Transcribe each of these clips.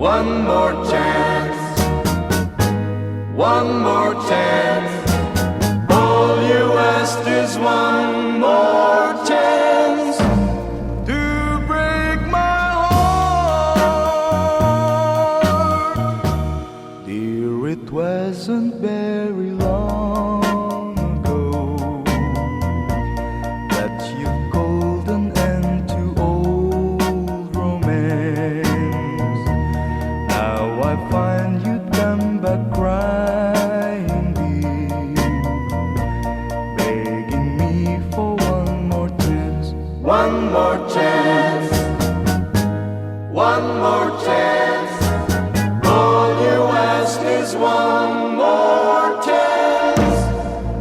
One more chance, one more chance. All you asked is one more chance to break my heart. Dear, it wasn't very long ago that you called an end to old romance. Now I find you come back crying, dear, begging me for one more chance. One more chance, one more chance. All you ask is one more chance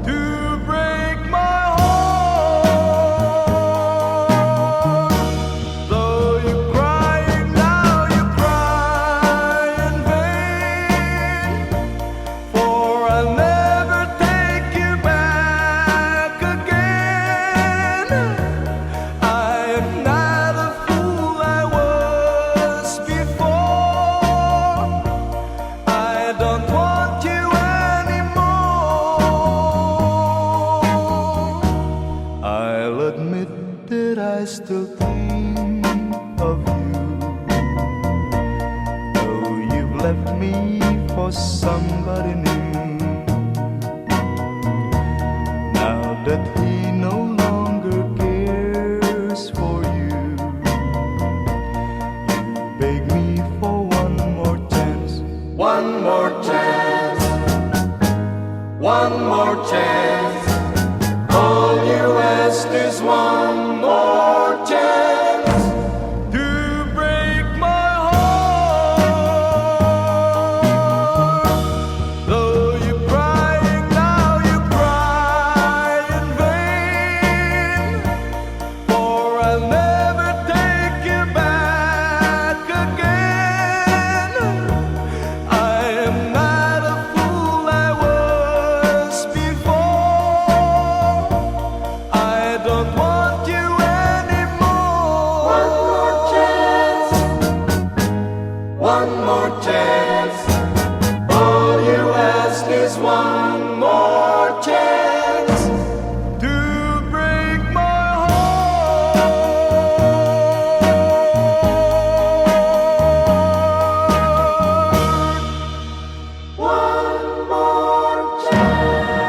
to break my heart. Though you're crying now, you cry in vain, for I'll never take you back again. I am not a fool I was before. I don't want you anymore. I'll admit that I still think of you, though you've left me for somebody new. Now that he no longer cares for you, you beg me for one more chance. One more chance, one more chance. All you ask is one more chance to break my heart. Though you're crying now, you cry in vain, for I'll never take you back again. I am not a fool I was before. I don't want you anymore. One more chance, one more chance. All you ask is one more chance to break my heart. One more chance.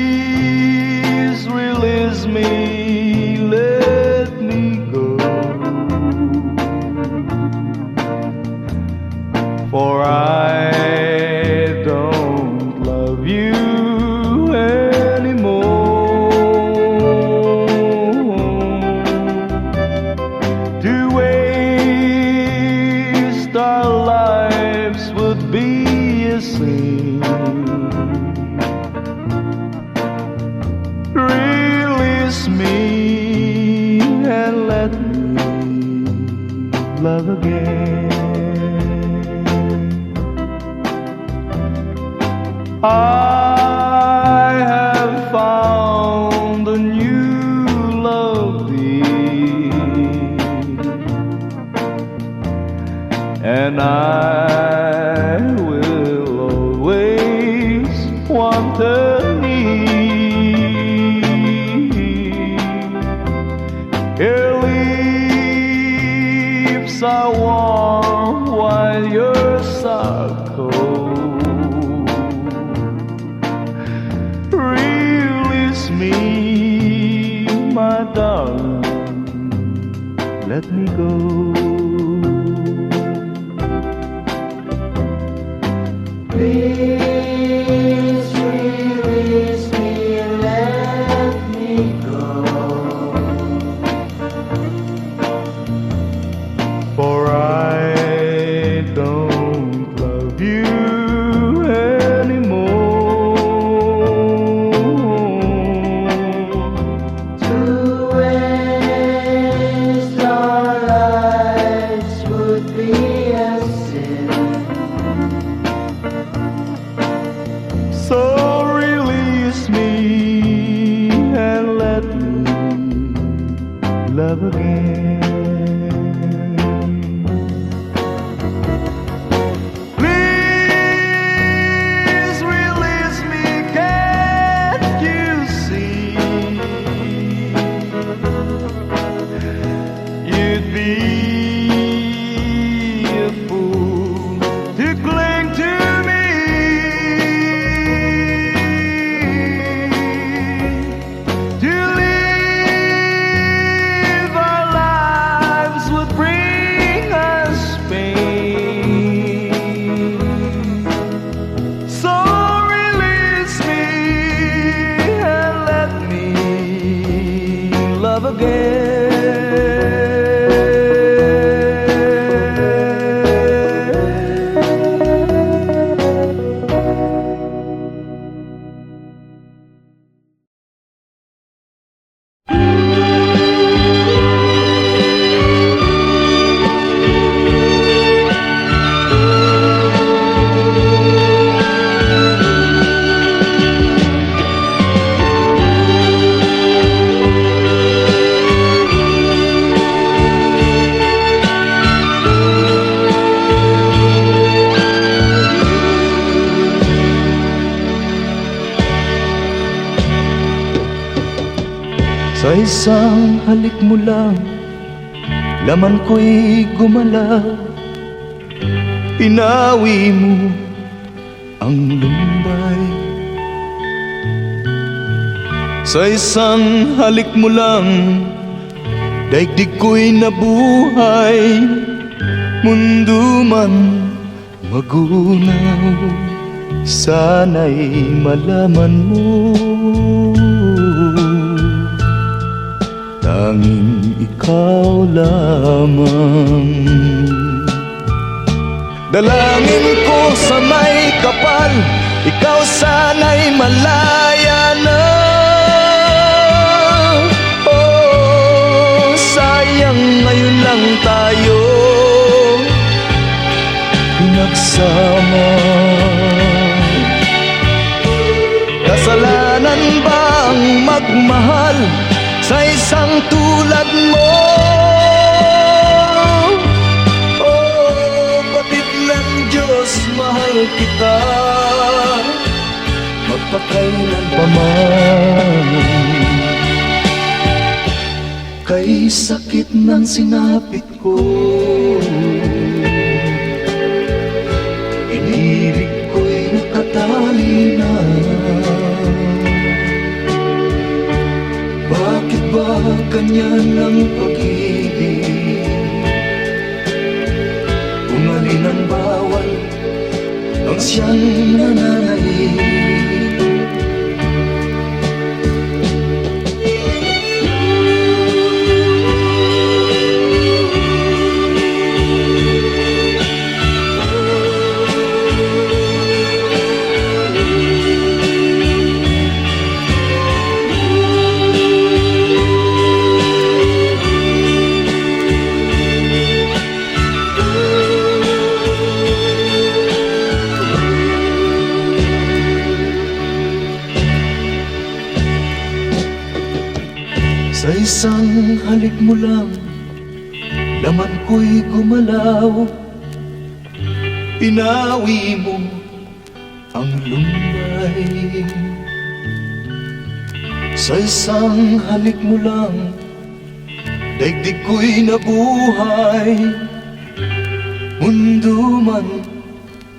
Please release me, let me go, for I don't love you anymore. To waste our lives would be a sin. Release me and let me love again. I have found a new love, dear, and I will always want her near. Her lips are warm while yours are cold. Release me, my darling, let me go. Please release me, let me go, for I don't love you anymore. To love again. Please release me, can't you see? You'd be a fool to cling to me. To live our lives would bring us pain. So release me and let me love Sa isang halik mo lang, laman ko'y gumalaw. Pinawi mo ang lumbay. Sa isang halik mo lang, daigdig ko'y nabuhay. Mundo man magunaw, sana'y malaman mo. Tanging ikaw lamang. Dalangin ko sa may kapal, ikaw sana'y malaya na. Oh, sayang ngayon lang tayo pinagsama. Kasalanan ba ang magmahal sa isang tulad mo? Oh, batid ng Diyos, mahal kita magpakailan pa man. Kay sakit ng sinapit ko, inirig ko'y nakatali na. Bakit ba ganyan ang pag-ibig? Kung alin ang bawal, ang siyang nananaig. Sa isang halik mo lang, laman ko'y gumalaw. Pinawi mo ang lumbay. Sa isang halik mo lang, daigdig ko'y nabuhay. Mundo man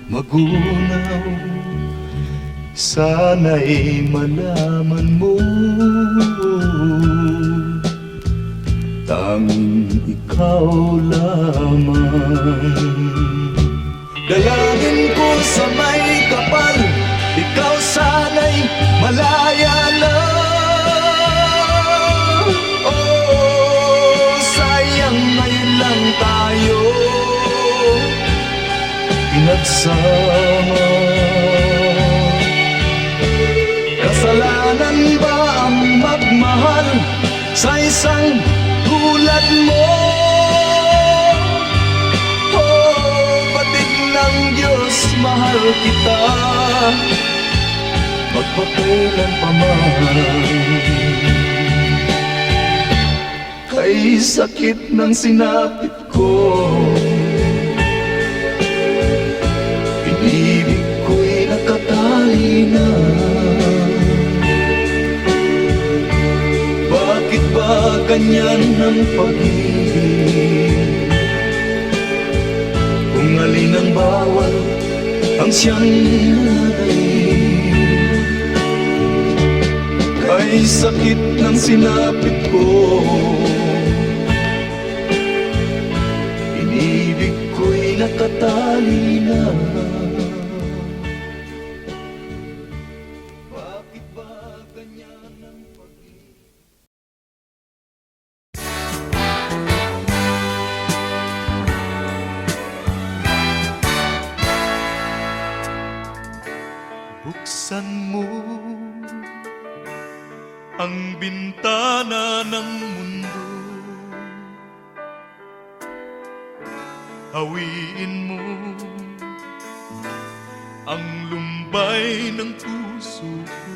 magunaw, sana'y malaman mo. Tanging ikaw lamang. Dalangin ko sa may kapal, ikaw sana'y malaya na. Oh, sayang ngayon lang tayo pinagsama. Kasalanan ba ang magmahal sa isang tulad mo? Oh, batid ng Diyos, mahal kita magpakailan pa man. Kay Kay sakit ng sinapit ko, inibig ko'y nakatali na. Bakit ba ganyan ang pag-ibig? Kung alin ang bawal ang siyang nanay. Kay sakit ng sinapit ko, inibig ko'y nakatali na. Bakit ba ganyan ang pag-ibig? Buksan mo ang bintana ng mundo, hawiin mo ang lumbay ng puso ko.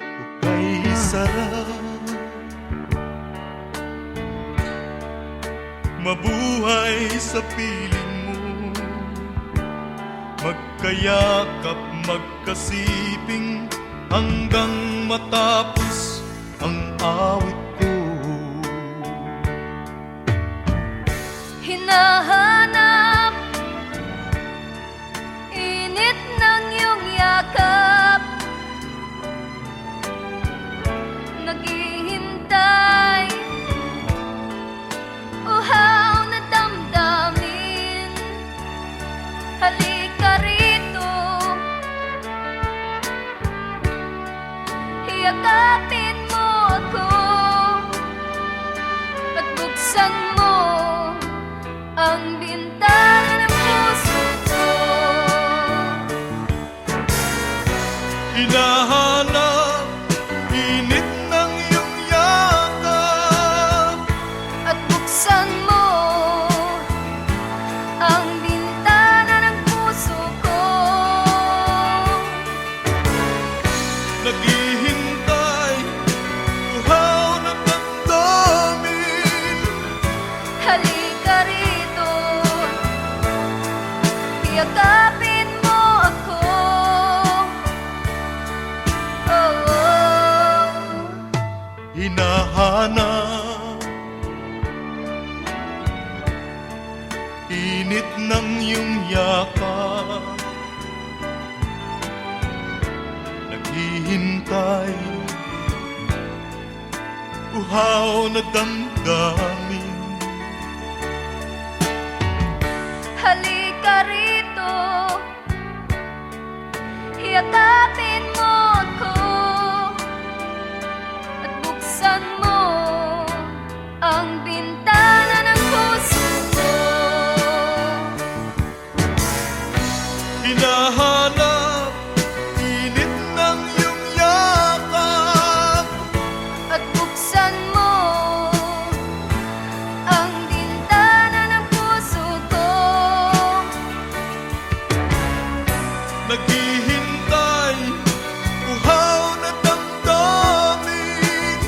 Hukay sarap, mabuhay sa piling mo, magkayakap, magkasiping hanggang matapos ang awit ko. Hinahanap init ng iyong yakap, naghihintay uhaw na damdamin. Halika rito, yakapin mo ako at buksan mo ang bintana ng puso ko. Hinahanap init ng iyong yakap At buksan mo ang bintana ng puso ko. naghihintay, uhaw na damdamin. Halika rito, yakapin mo ako. Oh, oh. Hinahanap init ng iyong yakap, naghihintay, uhaw na damdamin. Halika rito, yakapin mo ako at buksan mo ang bintana ng puso ko. Hinahanap init ng iyong yakap At buksan mo ang bintana ng puso ko. naghihintay, uhaw na damdamin.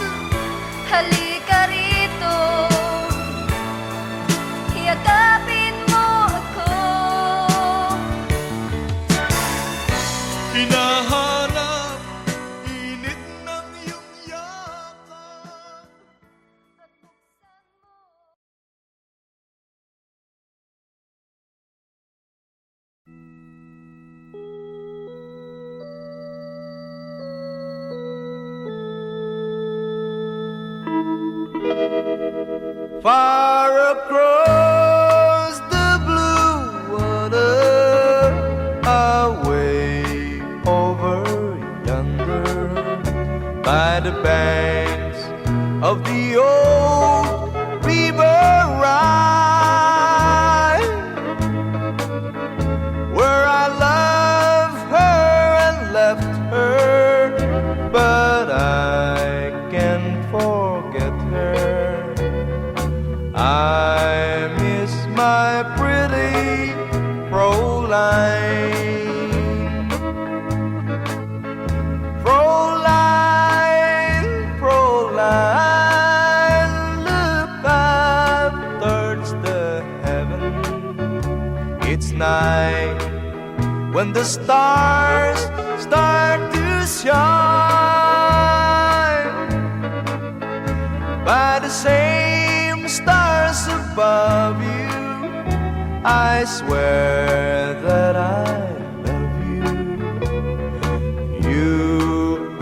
Halika rito, yakapin mo ako. Hinahanap init ng iyong yakap. At buksan mo. Far across the blue water, away over yonder, by the banks of the old river Rhine, where I loved her and left her, but I can't forget her. I miss my pretty Fräulein. Fräulein, Fräulein, night, when the stars start to shine, by the same stars above you, I swear that I love you. You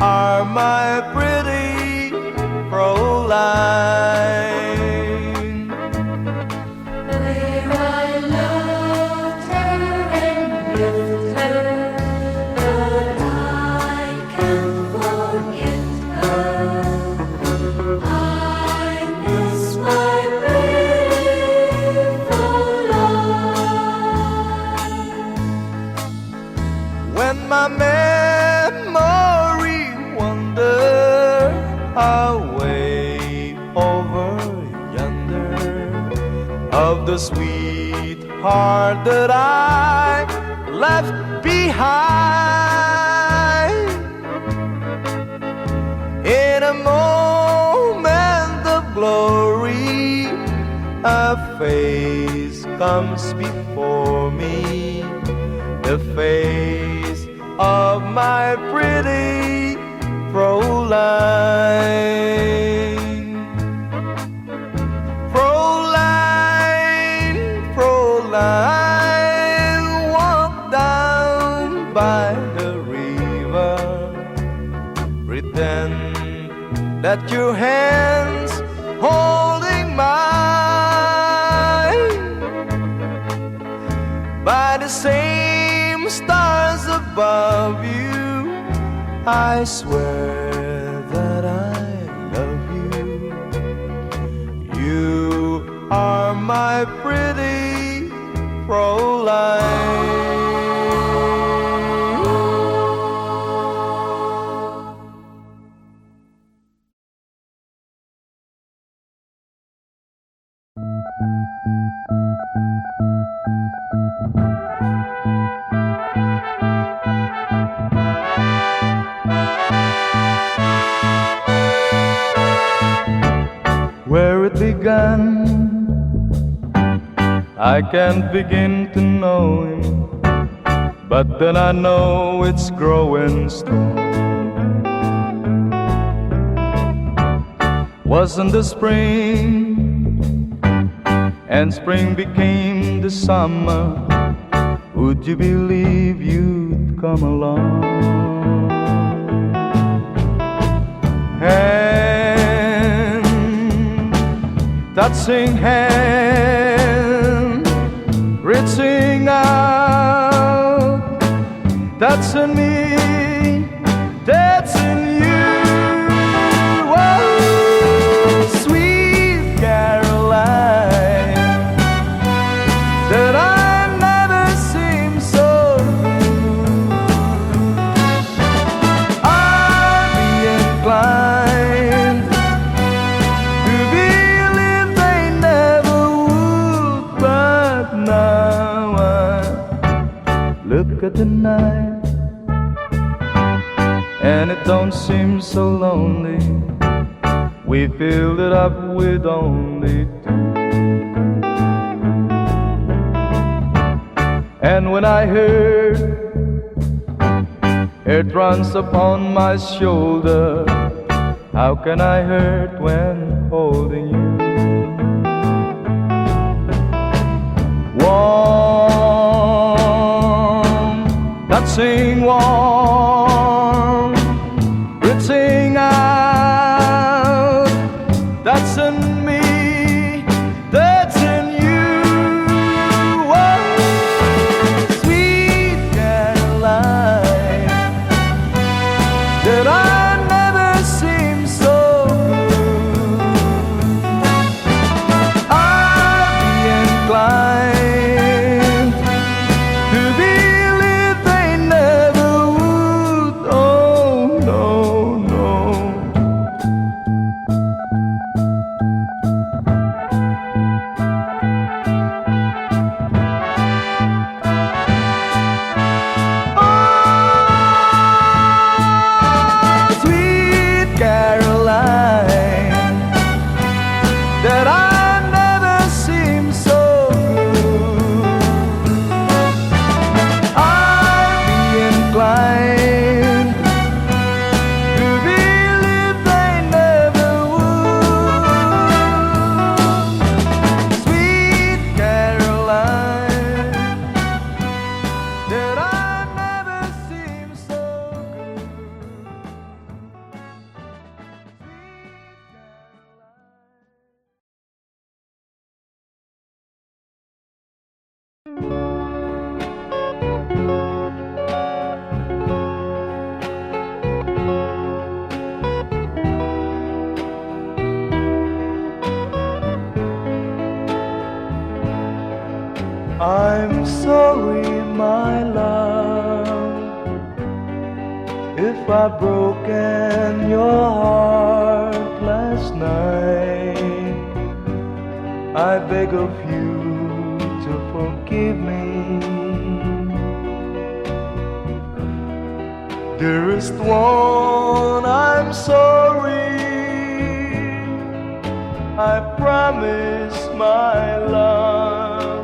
are my pretty Fräulein. Where I loved her and lived her, but I can't forget her. I miss my beautiful life. When my memory wander away over yonder, of the sweetheart that I left behind, in a moment of glory, a face comes before me, the face of my pretty Fräulein. Fräulein, Fräulein, walk down by the river, pretend that your hands holding mine, by the same stars above you, I swear that I love you. You are my pretty Fräulein. Where it began, I can't begin to know him, but then I know it's growing strong. Wasn't the spring, and spring became the summer, would you believe you'd come along? Touching hand, reaching out, touching me, touching you. Oh, sweet Caroline, that I've never seen so good. I'd be inclined to believe they never would, but now I look at the night and it don't seem so lonely. We filled it up with only two. And when I heard it runs upon my shoulder, how can I hurt when holding you? Warm, touching warm, reaching out, touching me, touching you. Oh, sweet Caroline, that I never seem so good. I'd be inclined to believe they never would. Oh, no, no. I'm sorry, my love, if I've broken your heart last night. I beg of you to forgive me. Dearest one, I'm sorry. I promise, my love,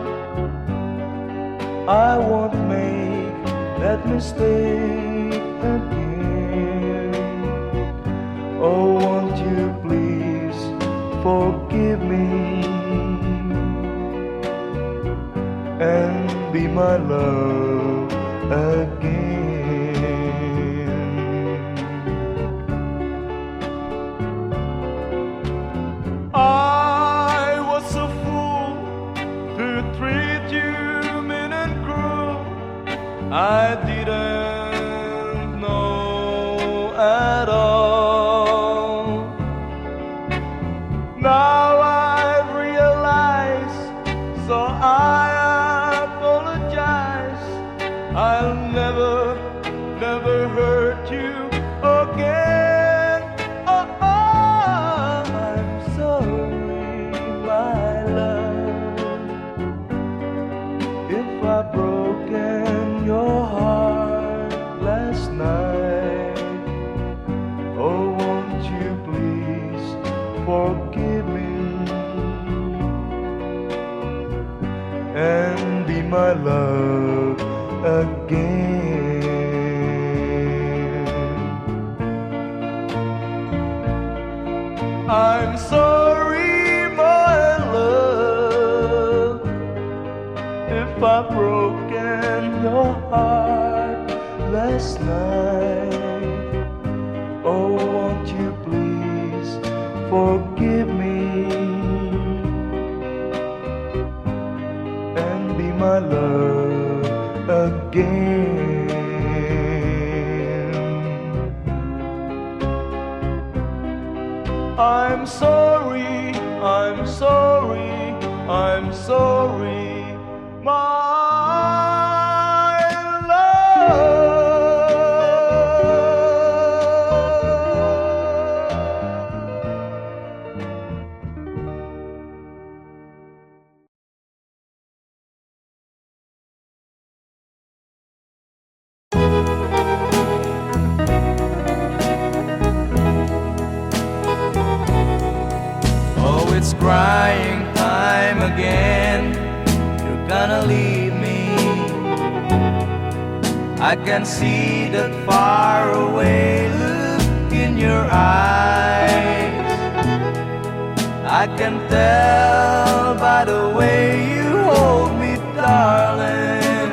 I won't make that mistake again. Oh, won't you please forgive me and be my love again. I was a fool to treat you mean and cruel. I didn't know at all. Now I've realized, so I apologize. I'll never, never hurt you again. Oh, I'm sorry, my love, if I've broken your heart last night. Oh, won't you please forgive me and be my love again. I'm sorry, my love, if I've broken your heart last night. Oh, won't you please forgive me and be my love again. I'm sorry, I'm sorry, I'm sorry, my love. Oh, it's crying time again. You're gonna leave me. I can see that far away look in your eyes. I can tell by the way you hold me, darling,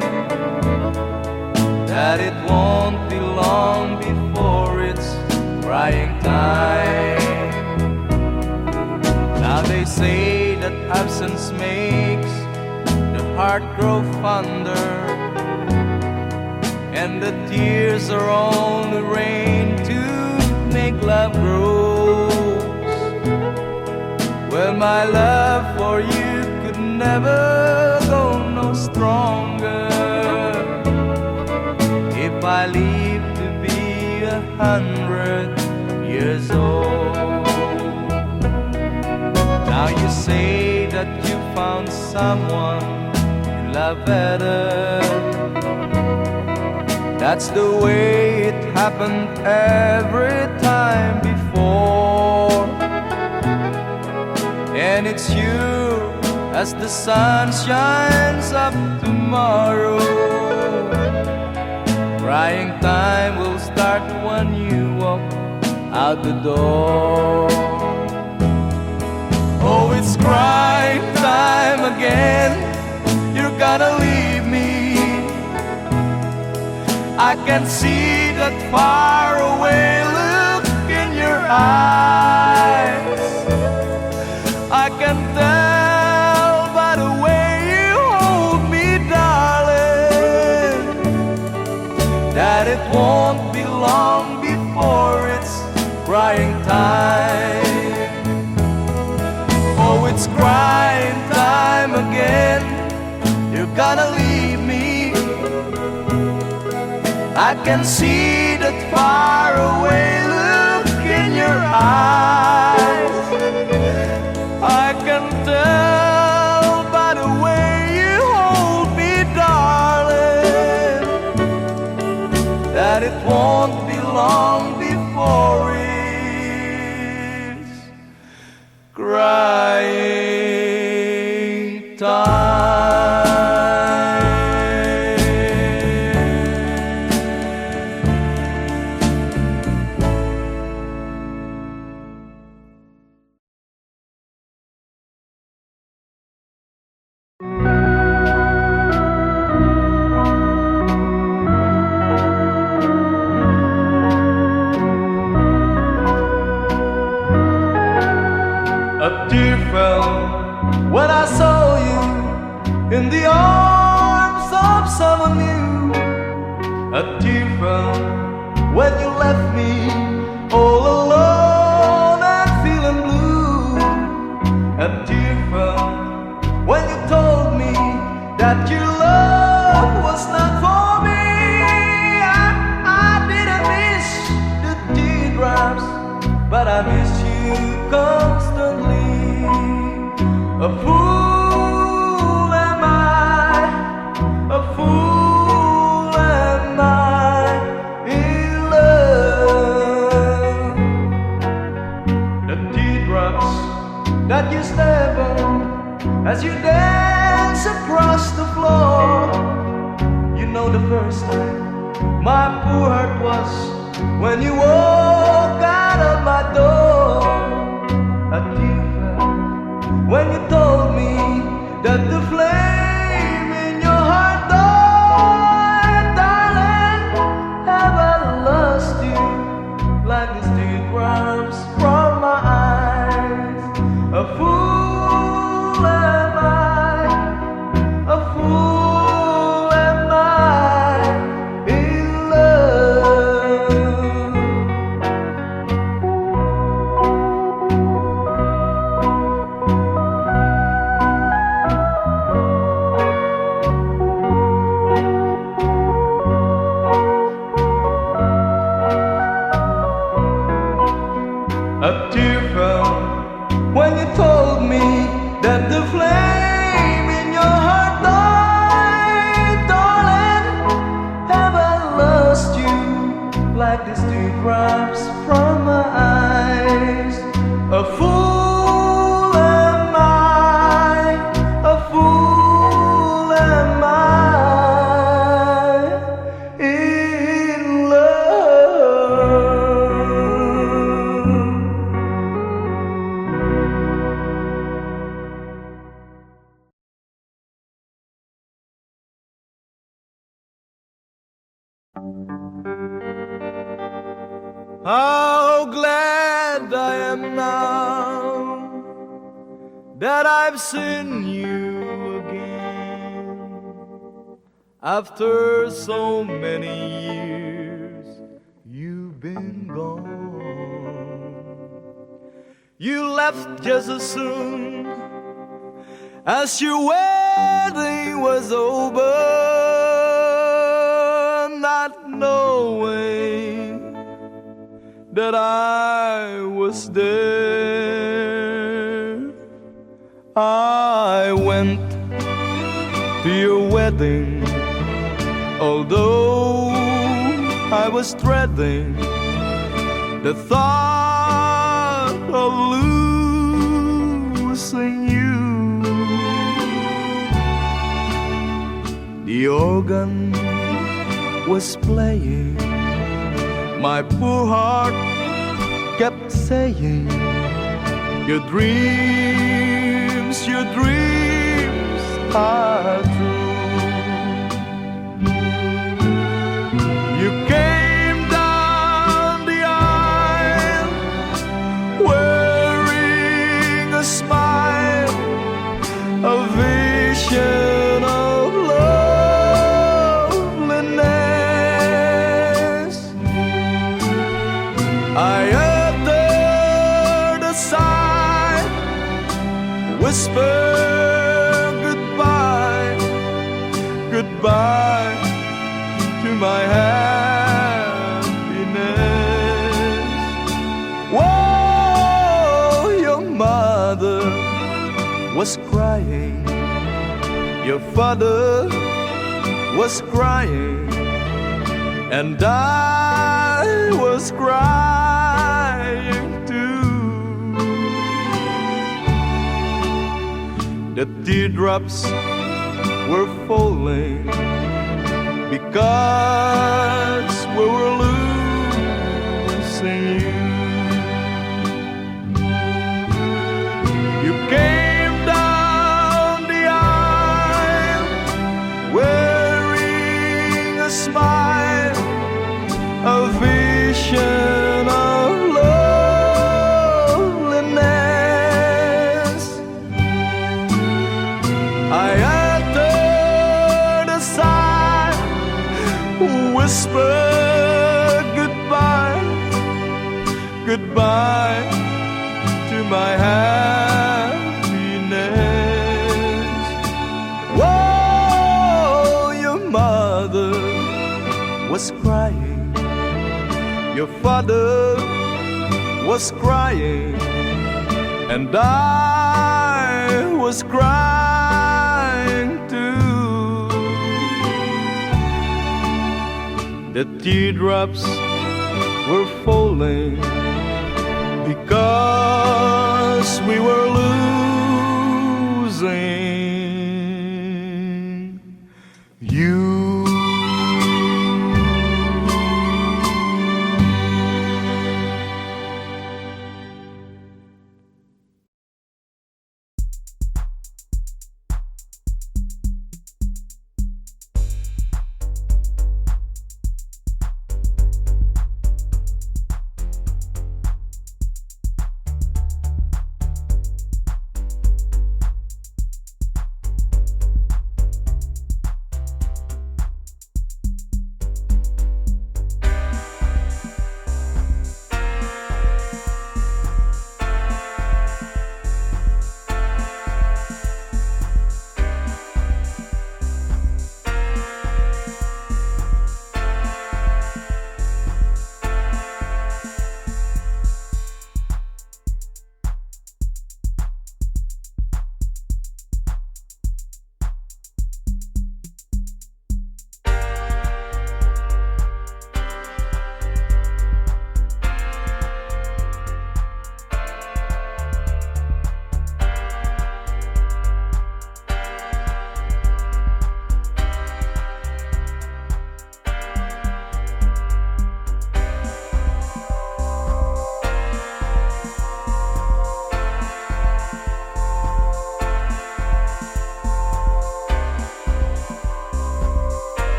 that it won't be long before it's crying time. Now they say that absence makes the heart grow fonder, and the tears are only rain to make love grows. Well, my love for you could never go no stronger if I live to be 100 years old. Now you say that you found someone you love better. That's the way it happened every time before. And it's you as the sun shines up tomorrow. Crying time will start when you walk out the door. Oh, it's crying time again. You're gonna leave me. I can see that far away look in your eyes. I can tell by the way you hold me, darling, that it won't be long before it's crying time. Oh, it's crying time again. You're gonna leave me. I can see that faraway look in your eyes. I can tell by the way you hold me, darling, that it won't be long before it's crying time. A tear fell when I saw you in the arms of someone new. A tear fell when you left me all alone and feeling blue. A tear fell when you told me that your love was not for me. I didn't miss the teardrops, but I miss you constantly. A fool am I, a fool am I in love. The teardrops that you step on as you dance across the floor. You know the first time my poor heart was when you walk out of my door. A tear fell when you told me that the flame in your heart died. Darling, have I lost you like these teardrops from my eyes? A fool am I, a fool am I in love. A tear fell when you told me that the flame in your heart died. Darling, have I lost you like these teardrops from my eyes? A fool am I, a fool am I in love. How glad I am now that I've seen you again. After so many years, you've been gone. You left just as soon as your wedding was over, not knowing that I was there. I went to your wedding, although I was dreading the thought of losing you. The organ was playing, my poor heart kept saying, your dreams are true. You came down the aisle wearing a smile, a vision of loveliness. I uttered a sigh, whispered goodbye, my happiness. Whoa, your mother was crying, your father was crying, and I was crying too. The teardrops were falling because we were losing you. You came down the aisle wearing a smile, a vision of loneliness. I uttered a sigh, whispered goodbye, goodbye to my happiness. Whoa, your mother was crying, your father was crying, and I was crying too. The teardrops were falling because we were losing you.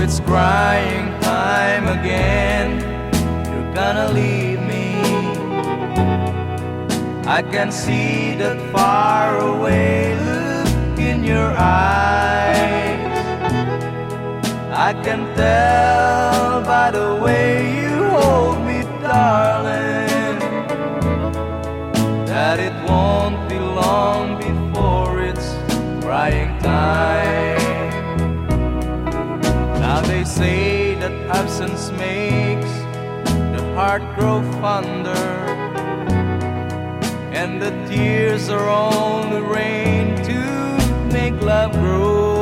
it's crying time again. You're gonna leave me. I can see that far away look in your eyes. I can tell by the way you hold me, darling, that it won't be long before it's crying time. Now they say that absence makes the heart grow fonder, and the tears are only rain to make love grow